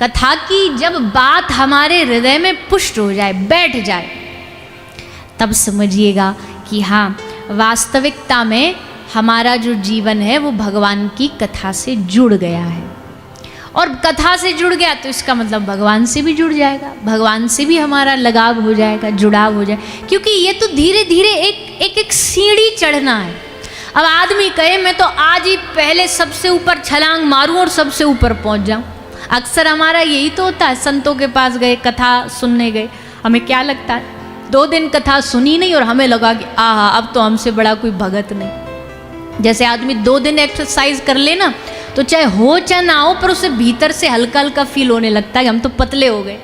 कथा की जब बात हमारे हृदय में पुष्ट हो जाए, बैठ जाए, तब समझिएगा कि हाँ, वास्तविकता में हमारा जो जीवन है वो भगवान की कथा से जुड़ गया है। और कथा से जुड़ गया तो इसका मतलब भगवान से भी जुड़ जाएगा, भगवान से भी हमारा लगाव हो जाएगा, जुड़ाव हो जाएगा। क्योंकि ये तो धीरे धीरे एक सीढ़ी चढ़ना है। अब आदमी कहे मैं तो आज ही पहले सबसे ऊपर छलांग मारूं और सबसे ऊपर पहुंच जाऊं। अक्सर हमारा यही तो होता है। संतों के पास गए, कथा सुनने गए, हमें क्या लगता है 2 दिन कथा सुनी नहीं और हमें लगा कि आहा अब तो हमसे बड़ा कोई भगत नहीं। जैसे आदमी 2 दिन एक्सरसाइज कर लेना तो चाहे हो चाहे ना हो, पर उसे भीतर से हल्का हल्का फील होने लगता है कि हम तो पतले हो गए।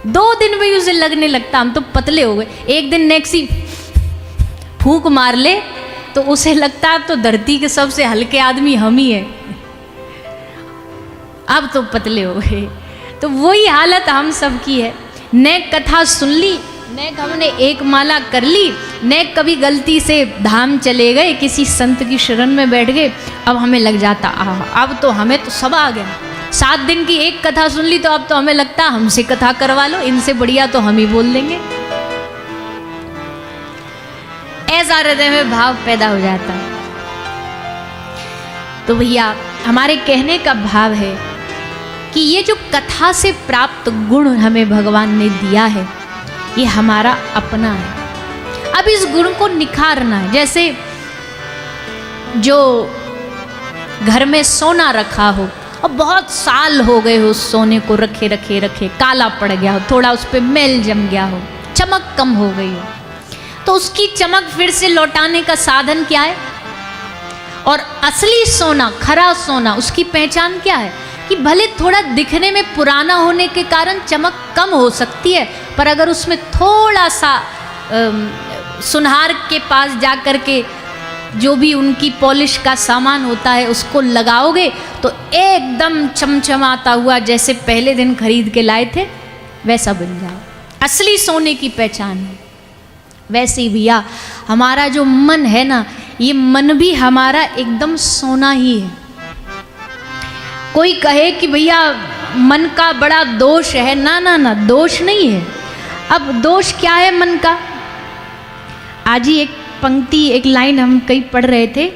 2 दिन में ही उसे लगने लगता हम तो पतले हो गए। एक दिन नेक्स्ट ही फूंक मार ले तो उसे लगता है अब तो धरती के सबसे हल्के आदमी हम ही हैं, अब तो पतले हो गए। तो वही हालत हम सब की है। न कथा सुन ली, न हमने एक माला कर ली, न कभी गलती से धाम चले गए, किसी संत की शरण में बैठ गए, अब हमें लग जाता अब तो हमें तो सब आ गया। 7 दिन की एक कथा सुन ली तो अब तो हमें लगता हमसे कथा करवा लो, इनसे बढ़िया तो हम ही बोल देंगे। ऐसा हृदय में भाव पैदा हो जाता है। तो भैया हमारे कहने का भाव है कि ये जो कथा से प्राप्त गुण हमें भगवान ने दिया है, ये हमारा अपना है। अब इस गुण को निखारना है। जैसे जो घर में सोना रखा हो और बहुत साल हो गए हो सोने को रखे रखे रखे, काला पड़ गया हो, थोड़ा उस पर मैल जम गया हो, चमक कम हो गई हो, तो उसकी चमक फिर से लौटाने का साधन क्या है? और असली सोना, खरा सोना, उसकी पहचान क्या है? कि भले थोड़ा दिखने में पुराना होने के कारण चमक कम हो सकती है, पर अगर उसमें थोड़ा सा सुनहार के पास जा कर के जो भी उनकी पॉलिश का सामान होता है उसको लगाओगे तो एकदम चमचमाता हुआ जैसे पहले दिन खरीद के लाए थे वैसा बन जाए। असली सोने की पहचान है। वैसे ही भैया हमारा जो मन है ना, ये मन भी हमारा एकदम सोना ही है। कोई कहे कि भैया मन का बड़ा दोष है, ना ना ना, दोष नहीं है। अब दोष क्या है मन का? आज ही एक पंक्ति, एक लाइन हम कहीं पढ़ रहे थे,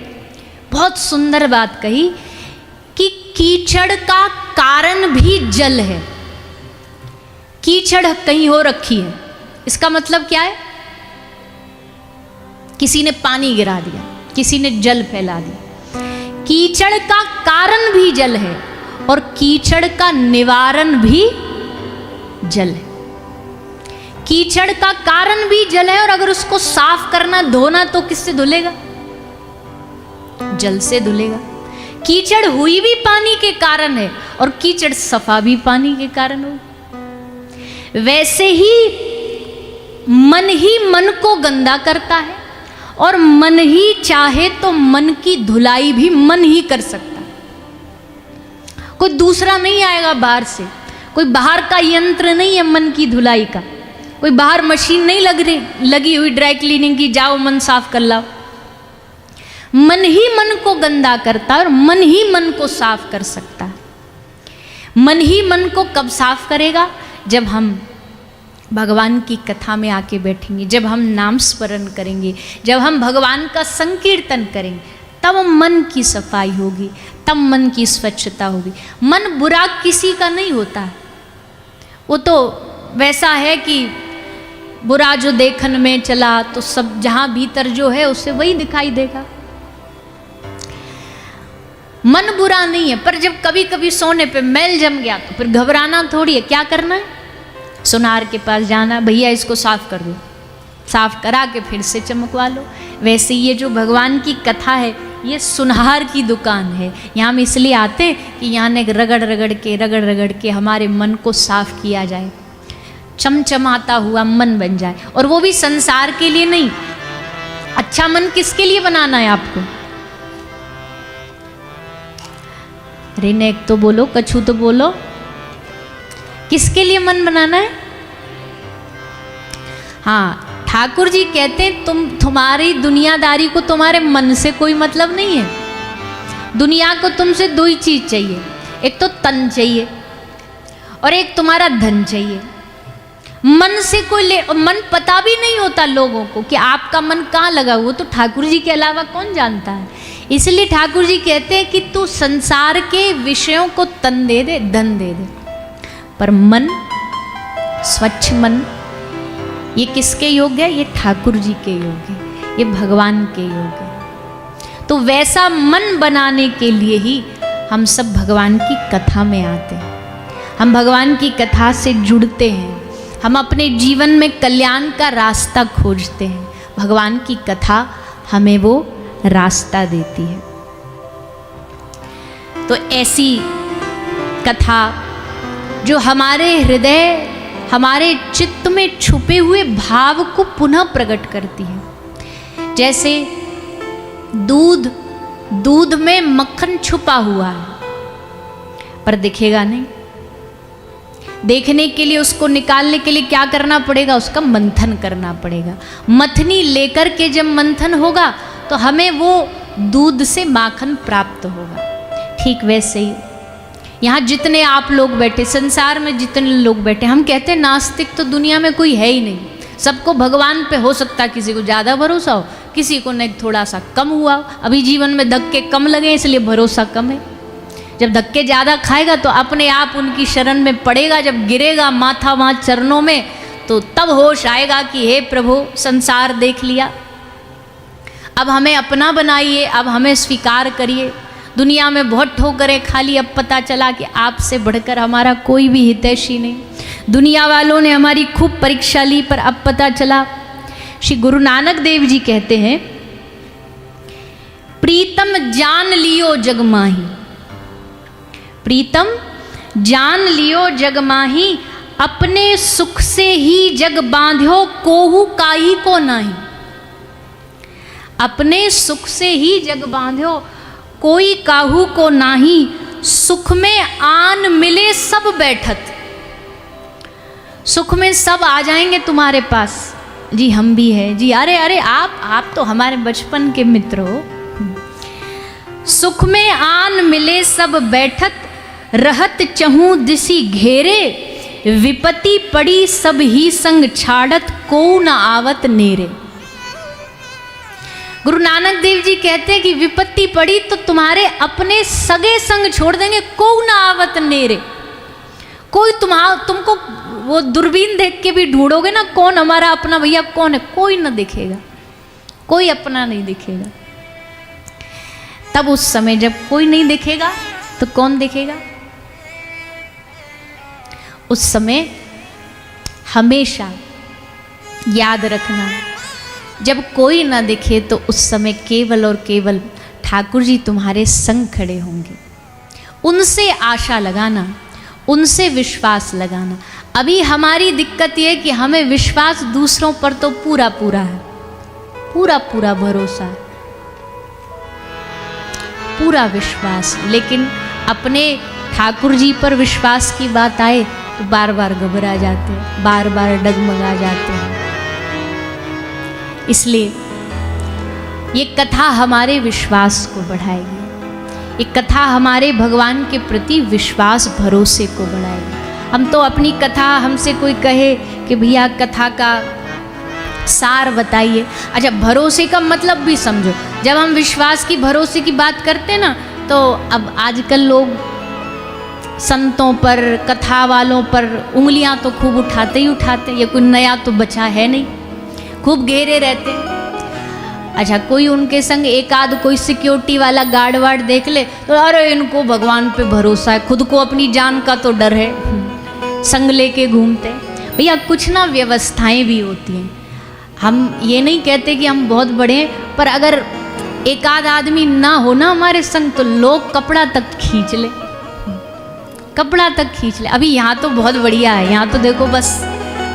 बहुत सुंदर बात कही कि कीचड़ का कारण भी जल है। कीचड़ कहीं हो रखी है, इसका मतलब क्या है? किसी ने पानी गिरा दिया, किसी ने जल फैला दिया। कीचड़ का कारण भी जल है और कीचड़ का निवारण भी जल है। कीचड़ का कारण भी जल है और अगर उसको साफ करना, धोना तो किससे धुलेगा? जल से धुलेगा। कीचड़ हुई भी पानी के कारण है और कीचड़ सफा भी पानी के कारण हो। वैसे ही मन को गंदा करता है और मन ही चाहे तो मन की धुलाई भी मन ही कर सकता है। कोई दूसरा नहीं आएगा बाहर से, कोई बाहर का यंत्र नहीं है मन की धुलाई का, कोई बाहर मशीन नहीं लगी हुई ड्राई क्लीनिंग की, जाओ मन साफ कर लाओ। मन ही मन को गंदा करता है और मन ही मन को साफ कर सकता है। मन ही मन को कब साफ करेगा? जब हम भगवान की कथा में आके बैठेंगे, जब हम नाम स्मरण करेंगे, जब हम भगवान का संकीर्तन करेंगे, तब मन की सफाई होगी, तब मन की स्वच्छता होगी। मन बुरा किसी का नहीं होता है, वो तो वैसा है कि बुरा जो देखन में चला तो सब जहाँ भीतर जो है उसे वही दिखाई देगा। मन बुरा नहीं है, पर जब कभी कभी सोने पे मैल जम गया तो फिर घबराना थोड़ी है। क्या करना है? सुनार के पास जाना, भैया इसको साफ कर दो, साफ करा के फिर से चमकवा लो। वैसे ये जो भगवान की कथा है ये सुनहार की दुकान है। यहाँ हम इसलिए आते हैं कि यहाँ ने रगड़ रगड़ के हमारे मन को साफ किया जाए, चमचमाता हुआ मन बन जाए। और वो भी संसार के लिए नहीं। अच्छा मन किसके लिए बनाना है आपको? अरे नेक तो बोलो, कछु तो बोलो, किसके लिए मन बनाना है? हाँ, ठाकुर जी कहते हैं तुम्हारी दुनियादारी को तुम्हारे मन से कोई मतलब नहीं है। दुनिया को तुमसे 2 ही चीज चाहिए, एक तो तन चाहिए, और एक तुम्हारा धन चाहिए। मन से कोई मन पता भी नहीं होता लोगों को कि आपका मन कहाँ लगा, वो तो ठाकुर जी के अलावा कौन जानता है। इसलिए ठाकुर जी कहते हैं कि तू संसार के विषयों को तन दे दे, धन दे दे, पर मन, स्वच्छ मन, ये किसके योग है? ये ठाकुर जी के योग है, ये भगवान के योग है। तो वैसा मन बनाने के लिए ही हम सब भगवान की कथा में आते हैं, हम भगवान की कथा से जुड़ते हैं, हम अपने जीवन में कल्याण का रास्ता खोजते हैं। भगवान की कथा हमें वो रास्ता देती है। तो ऐसी कथा जो हमारे हृदय, हमारे चित्त में छुपे हुए भाव को पुनः प्रकट करती है। जैसे दूध में मक्खन छुपा हुआ है पर दिखेगा नहीं। देखने के लिए, उसको निकालने के लिए क्या करना पड़ेगा? उसका मंथन करना पड़ेगा। मथनी लेकर के जब मंथन होगा तो हमें वो दूध से माखन प्राप्त होगा। ठीक वैसे ही यहाँ जितने आप लोग बैठे, संसार में जितने लोग बैठे, हम कहते हैं नास्तिक तो दुनिया में कोई है ही नहीं। सबको भगवान पे हो सकता है किसी को ज़्यादा भरोसा हो, किसी को नहीं थोड़ा सा कम हुआ। अभी जीवन में धक्के कम लगे इसलिए भरोसा कम है। जब धक्के ज़्यादा खाएगा तो अपने आप उनकी शरण में पड़ेगा। जब गिरेगा माथा वहाँ चरणों में तो तब होश आएगा कि हे प्रभु, संसार देख लिया, अब हमें अपना बनाइए, अब हमें स्वीकार करिए। दुनिया में बहुत ठोकरें खा ली, अब पता चला कि आपसे बढ़कर हमारा कोई भी हितैषी नहीं। दुनिया वालों ने हमारी खूब परीक्षा ली पर अब पता चला। श्री गुरु नानक देव जी कहते हैं, प्रीतम जान लियो जग माही, प्रीतम जान लियो जग माही, अपने सुख से ही जग बांध्यो कोहू काई को नाही। अपने सुख से ही जग बांध्यो कोई काहू को नाही, सुख में आन मिले सब बैठत। सुख में सब आ जाएंगे तुम्हारे पास, जी हम भी हैं जी, अरे अरे आप तो हमारे बचपन के मित्र हो। सुख में आन मिले सब बैठत, रहत चहूं दिसी घेरे, विपत्ति पड़ी सब ही संग छाड़त, को न आवत नेरे। गुरु नानक देव जी कहते हैं कि विपत्ति पड़ी तो तुम्हारे अपने सगे संग छोड़ देंगे, को न आवत नेरे। कोई तुमको वो दूरबीन देख के भी ढूंढोगे ना, कौन हमारा अपना भैया कौन है, कोई ना दिखेगा, कोई अपना नहीं दिखेगा। तब उस समय जब कोई नहीं दिखेगा तो कौन दिखेगा? उस समय हमेशा याद रखना, जब कोई ना दिखे तो उस समय केवल और केवल ठाकुर जी तुम्हारे संग खड़े होंगे। उनसे आशा लगाना, उनसे विश्वास लगाना। अभी हमारी दिक्कत यह है कि हमें विश्वास दूसरों पर तो पूरा पूरा है, पूरा पूरा भरोसा है, पूरा विश्वास, लेकिन अपने ठाकुर जी पर विश्वास की बात आए तो बार बार घबरा जाते हैं, बार बार डगमगा जाते हैं। इसलिए ये कथा हमारे विश्वास को बढ़ाएगी, ये कथा हमारे भगवान के प्रति विश्वास भरोसे को बढ़ाएगी। हम तो अपनी कथा, हमसे कोई कहे कि भैया कथा का सार बताइए, अच्छा भरोसे का मतलब भी समझो। जब हम विश्वास की, भरोसे की बात करते हैं ना, तो अब आजकल लोग संतों पर, कथा वालों पर उंगलियां तो खूब उठाते ही उठाते, ये कोई नया तो बचा है नहीं, खूब घेरे रहते हैं। अच्छा कोई उनके संग एक आध कोई सिक्योरिटी वाला गार्ड वार्ड देख ले तो अरे इनको भगवान पे भरोसा है, खुद को अपनी जान का तो डर है, संग लेके घूमते। भैया कुछ ना व्यवस्थाएं भी होती हैं। हम ये नहीं कहते कि हम बहुत बड़े हैं, पर अगर एक आध आदमी ना हो ना हमारे संग तो लोग कपड़ा तक खींच ले, कपड़ा तक खींच ले। अभी यहाँ तो बहुत बढ़िया है, यहाँ तो देखो बस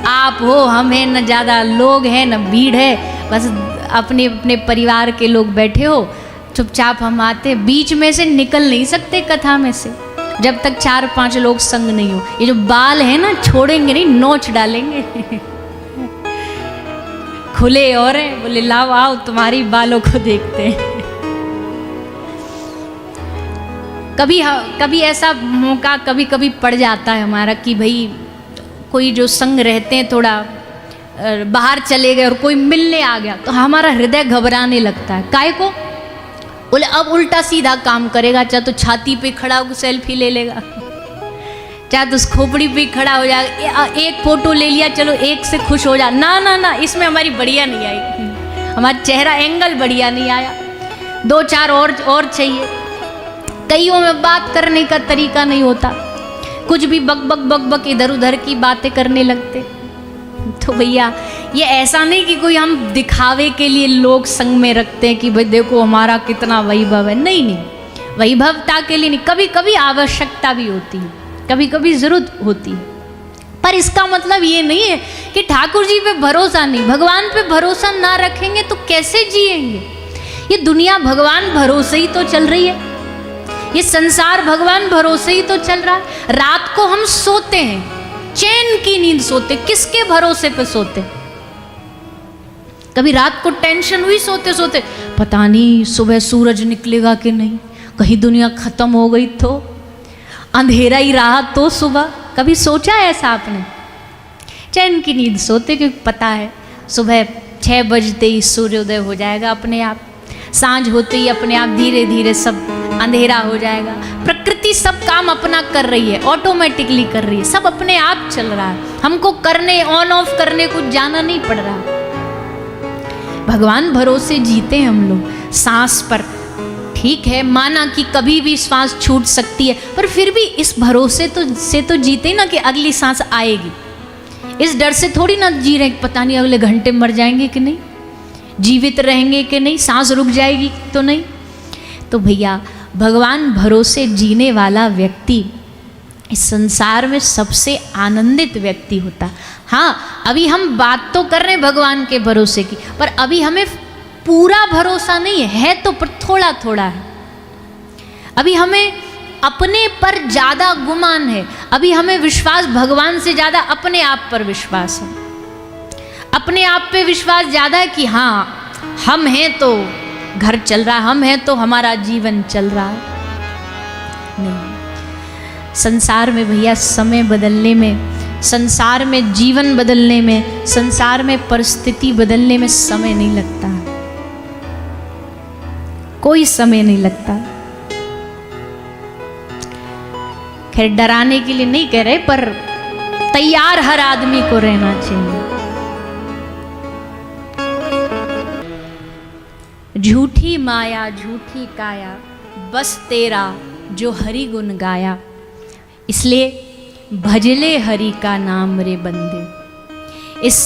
आप हो, हम हैं, न ज़्यादा लोग हैं न भीड़ है, बस अपने अपने परिवार के लोग बैठे हो, चुपचाप हम आते। बीच में से निकल नहीं सकते कथा में से जब तक 4-5 लोग संग नहीं हो। ये जो बाल है ना छोड़ेंगे नहीं, नोच डालेंगे। खुले और हैं, बोले लाओ आओ तुम्हारी बालों को देखते हैं। कभी ऐसा मौका कभी कभी पड़ जाता है हमारा कि भाई कोई जो संग रहते हैं थोड़ा बाहर चले गए और कोई मिलने आ गया तो हमारा हृदय घबराने लगता है। काहे को? बोले अब उल्टा सीधा काम करेगा, चाहे तो छाती पे खड़ा होकर सेल्फी ले लेगा, चाहे तो उस खोपड़ी पे खड़ा हो जाएगा, एक फोटो ले लिया, चलो एक से खुश हो जा। ना ना ना, इसमें हमारी बढ़िया नहीं आई, हमारा चेहरा एंगल बढ़िया नहीं आया, दो चार और चाहिए। कईयों में बात करने का तरीका नहीं होता, कुछ भी बक बक बक बक इधर उधर की बातें करने लगते। तो भैया ये ऐसा नहीं कि कोई हम दिखावे के लिए लोग संग में रखते हैं कि भाई देखो हमारा कितना वैभव है। नहीं नहीं, वैभवता के लिए नहीं, कभी कभी आवश्यकता भी होती है, कभी कभी जरूरत होती है, पर इसका मतलब ये नहीं है कि ठाकुर जी पे भरोसा नहीं, भगवान पे भरोसा ना रखेंगे तो कैसे जिएंगे। ये दुनिया भगवान भरोसे ही तो चल रही है, ये संसार भगवान भरोसे ही तो चल रहा है। रात को हम सोते हैं, चैन की नींद सोते, किसके भरोसे पे सोते? कभी रात को टेंशन हुई सोते सोते, पता नहीं सुबह सूरज निकलेगा कि नहीं, कहीं दुनिया खत्म हो गई तो, अंधेरा ही रहा तो सुबह। कभी सोचा है ऐसा आपने? चैन की नींद सोते क्योंकि पता है सुबह 6 बजते ही सूर्योदय हो जाएगा अपने आप, सांझ होते ही अपने आप धीरे धीरे सब अंधेरा हो जाएगा। प्रकृति सब काम अपना कर रही है, ऑटोमेटिकली कर रही है, सब अपने आप चल रहा है, हमको करने ऑन ऑफ करने कुछ जाना नहीं पड़ रहा। भगवान भरोसे जीते हैं हम लोग सांस पर। ठीक है, माना कि कभी भी सांस छूट सकती है, पर फिर भी इस भरोसे से तो जीते ना कि अगली सांस आएगी। इस डर से थोड़ी ना जी रहे पता नहीं अगले घंटे मर जाएंगे कि नहीं, जीवित रहेंगे कि नहीं, सांस रुक जाएगी तो नहीं। तो भैया भगवान भरोसे जीने वाला व्यक्ति इस संसार में सबसे आनंदित व्यक्ति होता। हाँ, अभी हम बात तो कर रहे हैं भगवान के भरोसे की, पर अभी हमें पूरा भरोसा नहीं है तो पर थोड़ा थोड़ा है। अभी हमें अपने पर ज़्यादा गुमान है, अभी हमें विश्वास भगवान से ज़्यादा अपने आप पर विश्वास है। अपने आप पे विश्वास ज़्यादा है कि हाँ हम हैं तो घर चल रहा है, हम हैं तो हमारा जीवन चल रहा है। नहीं, संसार में भैया समय बदलने में, संसार में जीवन बदलने में, संसार में परिस्थिति बदलने में समय नहीं लगता, कोई समय नहीं लगता। खैर डराने के लिए नहीं कह रहे, पर तैयार हर आदमी को रहना चाहिए। झूठी माया झूठी काया, बस तेरा जो हरि गुण गाया, इसलिए भजले हरि का नाम रे बंदे। इस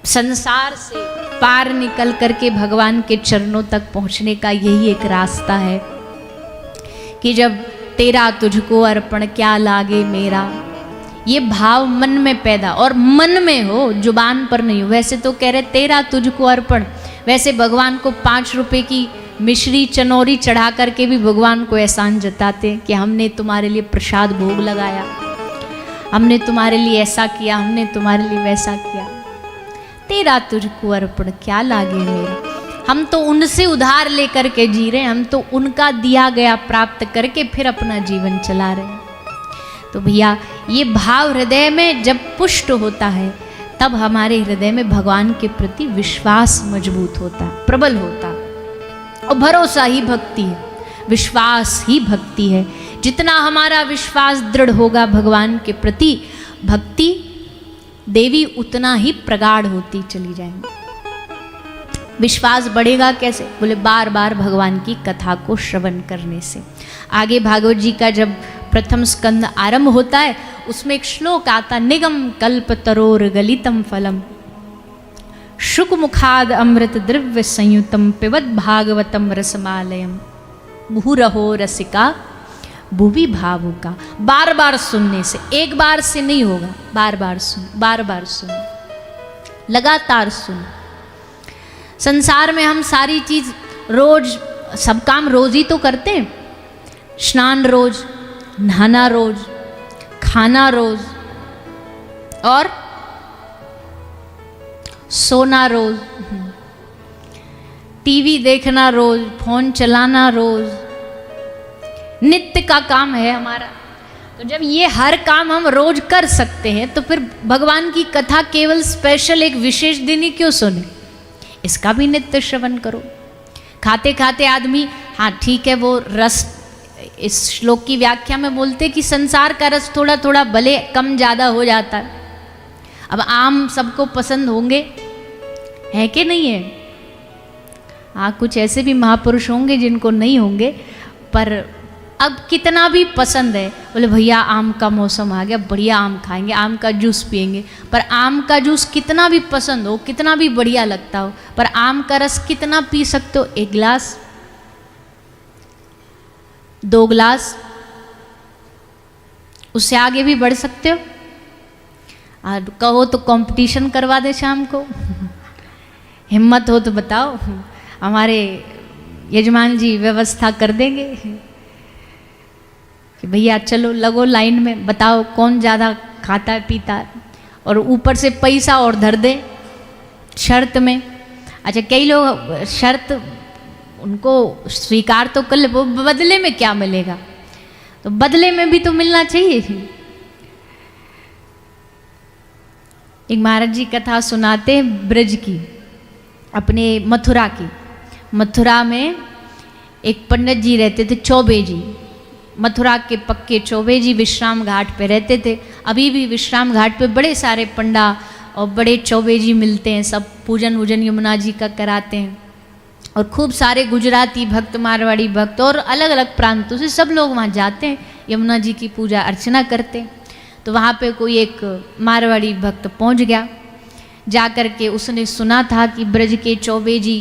संसार से पार निकल करके भगवान के चरणों तक पहुंचने का यही एक रास्ता है कि जब तेरा तुझको अर्पण क्या लागे मेरा, ये भाव मन में पैदा, और मन में हो, जुबान पर नहीं हो। वैसे तो कह रहे तेरा तुझको अर्पण, वैसे भगवान को 5 रुपए की मिश्री चनौरी चढ़ा करके भी भगवान को एहसान जताते कि हमने तुम्हारे लिए प्रसाद भोग लगाया, हमने तुम्हारे लिए ऐसा किया, हमने तुम्हारे लिए वैसा किया। तेरा तुझको अर्पण क्या लागे मेरा, हम तो उनसे उधार लेकर के जी रहे हैं, हम तो उनका दिया गया प्राप्त करके फिर अपना जीवन चला रहे हैं। तो भैया ये भाव हृदय में जब पुष्ट होता है तब हमारे हृदय में भगवान के प्रति विश्वास मजबूत होता है, प्रबल होता है। और भरोसा ही भक्ति है, विश्वास ही भक्ति है। जितना हमारा विश्वास दृढ़ होगा भगवान के प्रति, भक्ति देवी उतना ही प्रगाढ़ होती चली जाएंगी। विश्वास बढ़ेगा कैसे? बोले बार बार भगवान की कथा को श्रवण करने से। आगे भागवत जी का जब प्रथम स्कंद आरंभ होता है उसमें एक श्लोक आता, निगम कल्प तरोर गलितम फलम शुक मुखाद अमृत द्रव्य संयुतम पिबत भागवतम रसमालयम मुहुरहो रसिका भुवि भावुका। बार बार सुनने से, एक बार से नहीं होगा, बार बार सुन, बार बार सुन, लगातार सुन। संसार में हम सारी चीज रोज, सब काम रोज ही तो करते हैं। स्नान रोज, नहाना रोज, खाना रोज और सोना रोज। टीवी देखना रोज, फोन चलाना रोज, नित्य का काम है हमारा। तो जब ये हर काम हम रोज कर सकते हैं तो फिर भगवान की कथा केवल स्पेशल एक विशेष दिन ही क्यों सुने, इसका भी नित्य श्रवण करो। खाते खाते आदमी, हाँ ठीक है, वो रस, इस श्लोक की व्याख्या में बोलते कि संसार का रस थोड़ा थोड़ा भले कम ज़्यादा हो जाता है। अब आम सबको पसंद होंगे, है कि नहीं है? हाँ, कुछ ऐसे भी महापुरुष होंगे जिनको नहीं होंगे, पर अब कितना भी पसंद है, बोले भैया आम का मौसम आ गया, बढ़िया आम खाएंगे, आम का जूस पिएंगे। पर आम का जूस कितना भी पसंद हो, कितना भी बढ़िया लगता हो, पर आम का रस कितना पी सकते हो? 1 गिलास, 2 गिलास, उससे आगे भी बढ़ सकते हो। और कहो तो कंपटीशन करवा दे शाम को हिम्मत हो तो बताओ, हमारे यजमान जी व्यवस्था कर देंगे कि भैया चलो लगो लाइन में, बताओ कौन ज़्यादा खाता है पीता है, और ऊपर से पैसा और धर दे शर्त में। अच्छा, कई लोग शर्त उनको स्वीकार तो कर ले, वो बदले में क्या मिलेगा? तो बदले में भी तो मिलना चाहिए। एक महाराज जी कथा सुनाते हैं ब्रज की, अपने मथुरा की। मथुरा में एक पंडित जी रहते थे, चौबे जी, मथुरा के पक्के चौबे जी विश्राम घाट पे रहते थे। अभी भी विश्राम घाट पे बड़े सारे पंडा और बड़े चौबे जी मिलते हैं, सब पूजन वूजन यमुना जी का कराते हैं। और खूब सारे गुजराती भक्त, मारवाड़ी भक्त और अलग अलग प्रांतों से सब लोग वहाँ जाते हैं, यमुना जी की पूजा अर्चना करते हैं। तो वहाँ पे कोई एक मारवाड़ी भक्त पहुँच गया, जा कर के उसने सुना था कि ब्रज के चौबे जी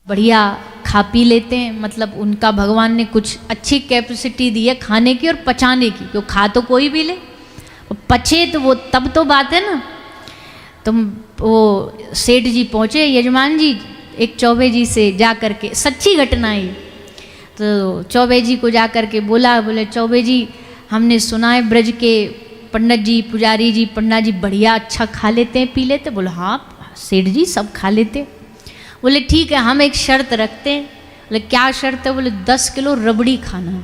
बढ़िया खा पी लेते हैं, मतलब उनका भगवान ने कुछ अच्छी कैपेसिटी दी है खाने की और पचाने की, तो खा तो कोई भी ले, पचे तो वो तब तो बात है ना। तो वो सेठ जी पहुँचे, यजमान जी एक चौबे जी से जा कर के, सच्ची घटना है, तो चौबे जी को जा कर के बोले चौबे जी हमने सुना है ब्रज के पंडित जी, पुजारी जी, पंडा जी बढ़िया अच्छा खा लेते हैं, पी लेते। बोले हाँ सेठ जी सब खा लेते। बोले ठीक है, हम एक शर्त रखते हैं। बोले क्या शर्त है? बोले 10 किलो रबड़ी खाना है।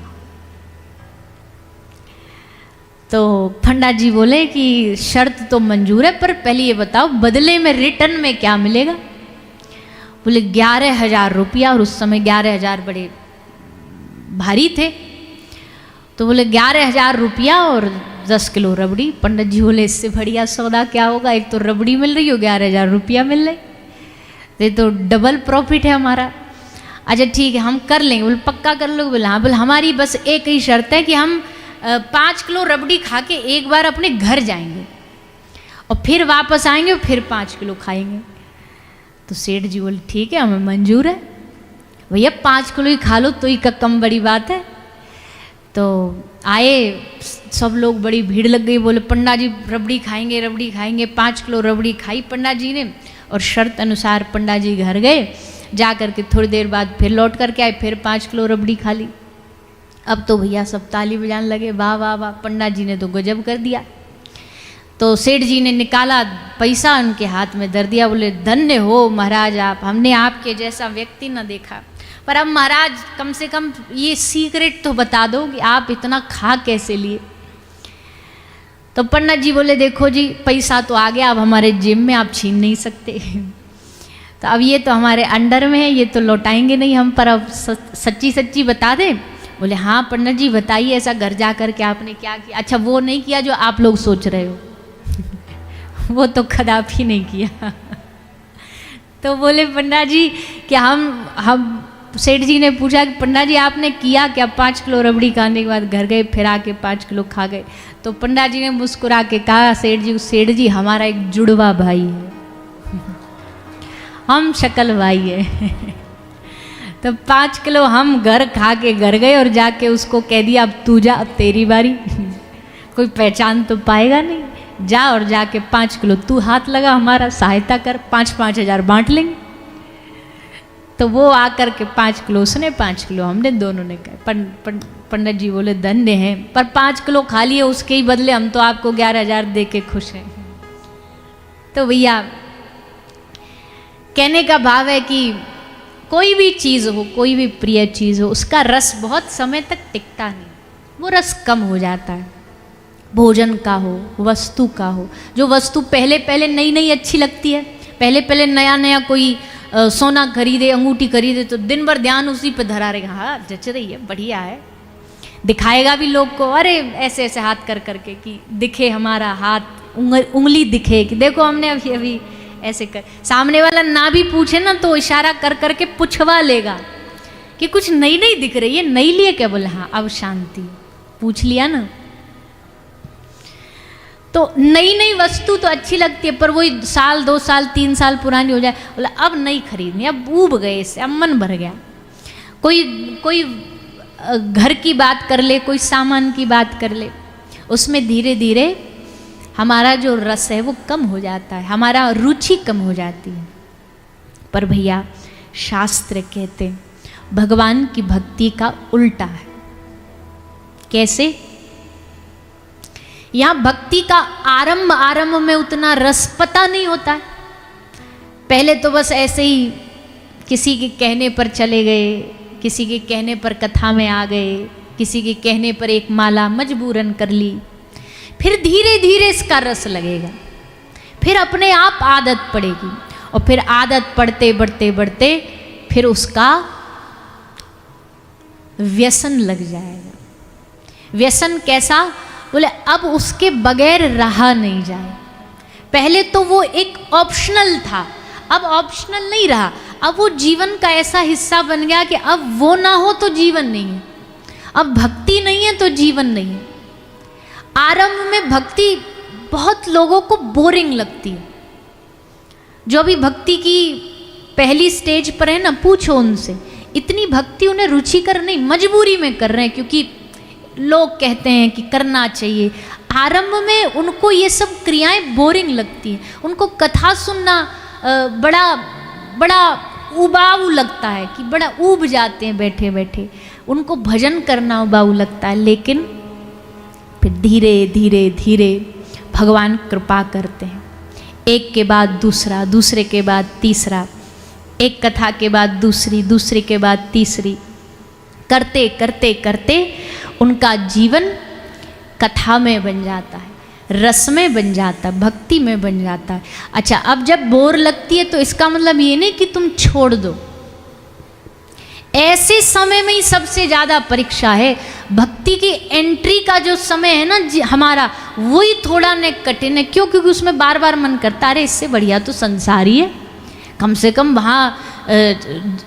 तो पंडा जी बोले कि शर्त तो मंजूर है, पर पहले ये बताओ बदले में रिटर्न में क्या मिलेगा? बोले 11,000 रुपया, और उस समय 11,000 बड़े भारी थे। तो बोले 11,000 रुपया और 10 किलो रबड़ी। पंडित जी बोले इससे बढ़िया सौदा क्या होगा, एक तो रबड़ी मिल रही हो, 11,000 रुपया मिल रहे, ये तो डबल प्रॉफिट है हमारा। अच्छा ठीक है हम कर लेंगे। बोले पक्का कर लो? बोले हाँ। बोले हमारी बस एक ही शर्त है कि हम 5 किलो रबड़ी खा के एक बार अपने घर जाएंगे और फिर वापस आएंगे और फिर 5 किलो खाएंगे। तो सेठ जी बोले ठीक है हमें मंजूर है भैया, 5 किलो ही खा लो तो ही का कम बड़ी बात है। तो आए सब लोग, बड़ी भीड़ लग गई। बोले पंडा जी रबड़ी खाएंगे, रबड़ी खाएंगे। 5 किलो रबड़ी खाई पंडा जी ने, और शर्त अनुसार पंडा जी घर गए। जा कर के थोड़ी देर बाद फिर लौट करके आए, फिर 5 किलो रबड़ी खा ली। अब तो भैया सब ताली बजाने लगे, वाह वाह वाह, पंडा जी ने तो गजब कर दिया। तो सेठ जी ने निकाला पैसा, उनके हाथ में धर दिया। बोले धन्य हो महाराज आप, हमने आपके जैसा व्यक्ति न देखा, पर अब महाराज कम से कम ये सीक्रेट तो बता दो कि आप इतना खा कैसे लिए। तो पंडित जी बोले देखो जी पैसा तो आ गया, अब हमारे जेब में आप छीन नहीं सकते, तो अब ये तो हमारे अंडर में है, ये तो लौटाएंगे नहीं हम, पर अब सच्ची सच्ची बता दें? बोले हाँ पंडित जी बताइए, ऐसा घर जा कर के आपने क्या किया? अच्छा वो नहीं किया जो आप लोग सोच रहे हो वो तो कदापि नहीं किया। तो बोले पंडित जी कि हम सेठ जी ने पूछा कि पंडित जी आपने किया क्या? 5 किलो रबड़ी खाने के बाद घर गए, फिर आके 5 किलो खा गए। तो पंडित जी ने मुस्कुरा के कहा सेठ जी हमारा एक जुड़वा भाई है हम शक्ल भाई है तो 5 किलो हम घर खा के घर गए और जाके उसको कह दिया अब तू जा, अब तेरी बारी कोई पहचान तो पाएगा नहीं, जा और जाके 5 किलो तू हाथ लगा, हमारा सहायता कर, 5-5 हजार बांट लेंगे। तो वो आकर के 5 किलो उसने, 5 किलो हमने, दोनों ने कहा। पंडित जी बोले धन्य हैं, पर 5 किलो खा लिए, उसके ही बदले हम तो आपको 11,000 दे के खुश हैं। तो भैया कहने का भाव है कि कोई भी चीज़ हो, कोई भी प्रिय चीज़ हो, उसका रस बहुत समय तक टिकता नहीं, वो रस कम हो जाता है। भोजन का हो, वस्तु का हो, जो वस्तु पहले पहले नई नई अच्छी लगती है, पहले पहले नया नया कोई सोना खरीदे, अंगूठी खरीदे तो दिन भर ध्यान उसी पे धरा रहेगा, हाँ जच रही है, बढ़िया है, दिखाएगा भी लोग को, अरे ऐसे ऐसे हाथ कर करके कि दिखे हमारा हाथ, उंगली दिखे कि देखो हमने अभी अभी ऐसे कर। सामने वाला ना भी पूछे ना तो इशारा कर करके पूछवा लेगा कि कुछ नई नई दिख रही है, नई लिए क्या? बोले हाँ अब शांति, पूछ लिया ना। तो नई नई वस्तु तो अच्छी लगती है, पर वही साल 2 साल 3 साल पुरानी हो जाए, बोला अब नहीं खरीदनी, अब ऊब गए इससे, अब मन भर गया। कोई घर की बात कर ले, कोई सामान की बात कर ले, उसमें धीरे धीरे हमारा जो रस है वो कम हो जाता है, हमारा रुचि कम हो जाती है। पर भैया शास्त्र कहते हैं भगवान की भक्ति का उल्टा है। कैसे? यहाँ भक्ति का आरंभ में उतना रस पता नहीं होता है, पहले तो बस ऐसे ही किसी के कहने पर चले गए, किसी के कहने पर कथा में आ गए, किसी के कहने पर एक माला मजबूरन कर ली, फिर धीरे धीरे इसका रस लगेगा, फिर अपने आप आदत पड़ेगी, और फिर आदत पड़ते बढ़ते बढ़ते फिर उसका व्यसन लग जाएगा। व्यसन कैसा? बोले अब उसके बगैर रहा नहीं जाए। पहले तो वो एक ऑप्शनल था, अब ऑप्शनल नहीं रहा, अब वो जीवन का ऐसा हिस्सा बन गया कि अब वो ना हो तो जीवन नहीं है, अब भक्ति नहीं है तो जीवन नहीं है। आरंभ में भक्ति बहुत लोगों को बोरिंग लगती है, जो अभी भक्ति की पहली स्टेज पर है ना, पूछो उनसे, इतनी भक्ति उन्हें रुचिकर नहीं, मजबूरी में कर रहे हैं क्योंकि लोग कहते हैं कि करना चाहिए। आरंभ में उनको ये सब क्रियाएं बोरिंग लगती हैं, उनको कथा सुनना बड़ा बड़ा उबाऊ लगता है कि बड़ा ऊब जाते हैं बैठे बैठे, उनको भजन करना उबाऊ लगता है। लेकिन फिर धीरे धीरे धीरे भगवान कृपा करते हैं, एक के बाद दूसरा, दूसरे के बाद तीसरा, एक कथा के बाद दूसरी, दूसरे के बाद तीसरी, करते करते करते उनका जीवन कथा में बन जाता है, रस में बन जाता है, भक्ति में बन जाता है। अच्छा, अब जब बोर लगती है तो इसका मतलब ये नहीं कि तुम छोड़ दो, ऐसे समय में ही सबसे ज़्यादा परीक्षा है। भक्ति की एंट्री का जो समय है ना हमारा, वही थोड़ा न कठिन है। क्यों? क्योंकि उसमें बार बार मन करता है अरे इससे बढ़िया तो संसार ही है, कम से कम वहाँ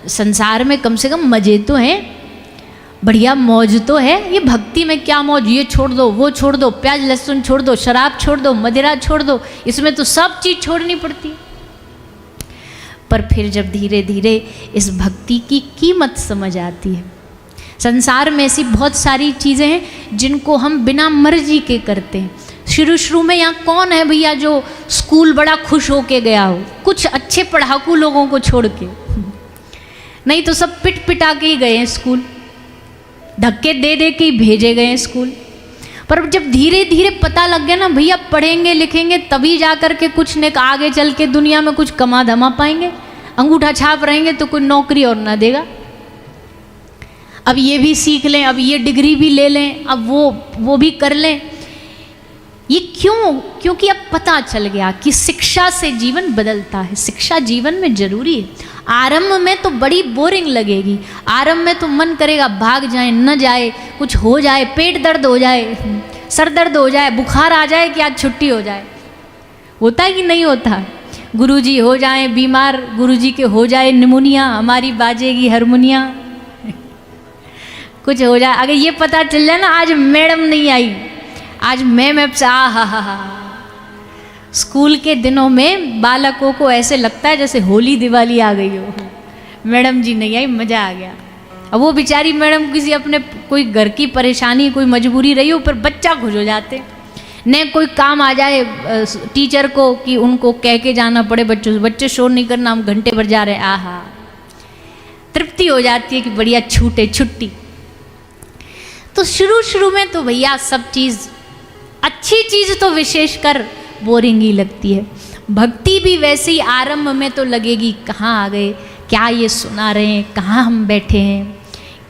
संसार में कम से कम मज़े तो हैं, बढ़िया मौज तो है। ये भक्ति में क्या मौज, ये छोड़ दो, वो छोड़ दो, प्याज लहसुन छोड़ दो, शराब छोड़ दो, मदिरा छोड़ दो, इसमें तो सब चीज़ छोड़नी पड़ती है। पर फिर जब धीरे धीरे इस भक्ति की कीमत समझ आती है, संसार में ऐसी बहुत सारी चीज़ें हैं जिनको हम बिना मर्जी के करते हैं। शुरू शुरू में यहाँ कौन है भैया जो स्कूल बड़ा खुश होके गया हो, कुछ अच्छे पढ़ाकू लोगों को छोड़ के? नहीं तो सब पिट पिटा के ही गए हैं स्कूल, धक्के दे दे के ही भेजे गए हैं स्कूल। पर जब धीरे धीरे पता लग गया ना भैया पढ़ेंगे लिखेंगे तभी जा कर के कुछ ने आगे चल के दुनिया में कुछ कमा धमा पाएंगे, अंगूठा छाप रहेंगे तो कोई नौकरी और ना देगा, अब ये भी सीख लें, अब ये डिग्री भी ले लें, अब वो भी कर लें। ये क्यों? क्योंकि अब पता चल गया कि शिक्षा से जीवन बदलता है, शिक्षा जीवन में जरूरी है। आरंभ में तो बड़ी बोरिंग लगेगी, आरंभ में तो मन करेगा भाग जाए, न जाए, कुछ हो जाए, पेट दर्द हो जाए, सर दर्द हो जाए, बुखार आ जाए कि आज छुट्टी हो जाए। होता है कि नहीं होता? गुरुजी हो जाए बीमार, गुरुजी के हो जाए निमोनिया, हमारी बाजेगी हारमोनिया, कुछ हो जाए। अगर ये पता चल जाए ना आज मैडम नहीं आई, आज मैम से हा स्कूल के दिनों में बालकों को ऐसे लगता है जैसे होली दिवाली आ गई हो, मैडम जी नहीं आई, मज़ा आ गया। अब वो बेचारी मैडम किसी अपने कोई घर की परेशानी, कोई मजबूरी रही हो, पर बच्चा खुश हो जाते। न कोई काम आ जाए टीचर को कि उनको कह के जाना पड़े बच्चों से, बच्चे शोर नहीं करना, हम घंटे भर जा रहे हैं, आहा तृप्ति हो जाती है कि बढ़िया छूटे छुट्टी। तो शुरू शुरू में तो भैया सब चीज़, अच्छी चीज़ तो विशेषकर बोरिंग ही लगती है। भक्ति भी वैसे ही आरंभ में तो लगेगी कहाँ आ गए, क्या ये सुना रहे हैं, कहाँ हम बैठे हैं,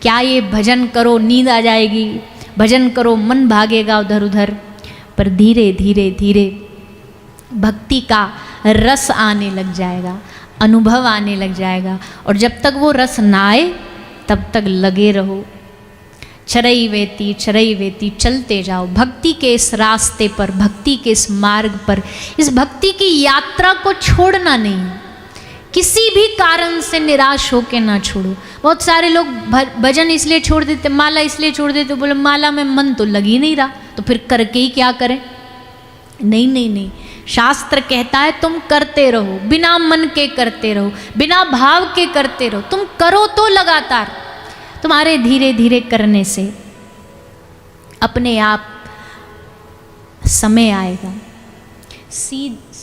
क्या ये भजन करो नींद आ जाएगी, भजन करो मन भागेगा उधर उधर। पर धीरे धीरे धीरे भक्ति का रस आने लग जाएगा, अनुभव आने लग जाएगा। और जब तक वो रस ना आए तब तक लगे रहो, चरई वेती चलते जाओ भक्ति के इस रास्ते पर, भक्ति के इस मार्ग पर। इस भक्ति की यात्रा को छोड़ना नहीं, किसी भी कारण से निराश होके ना छोड़ो। बहुत सारे लोग भजन इसलिए छोड़ देते, माला इसलिए छोड़ देते, बोले माला में मन तो लग ही नहीं रहा, तो फिर करके ही क्या करें। नहीं नहीं नहीं, शास्त्र कहता है तुम करते रहो, बिना मन के करते रहो, बिना भाव के करते रहो। तुम करो तो लगातार, तुम्हारे धीरे धीरे करने से अपने आप समय आएगा।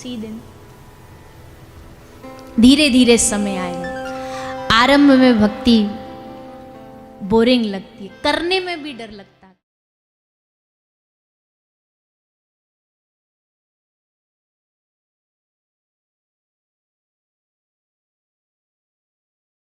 दिन धीरे धीरे समय आएगा। आरंभ में भक्ति बोरिंग लगती है, करने में भी डर लगता है।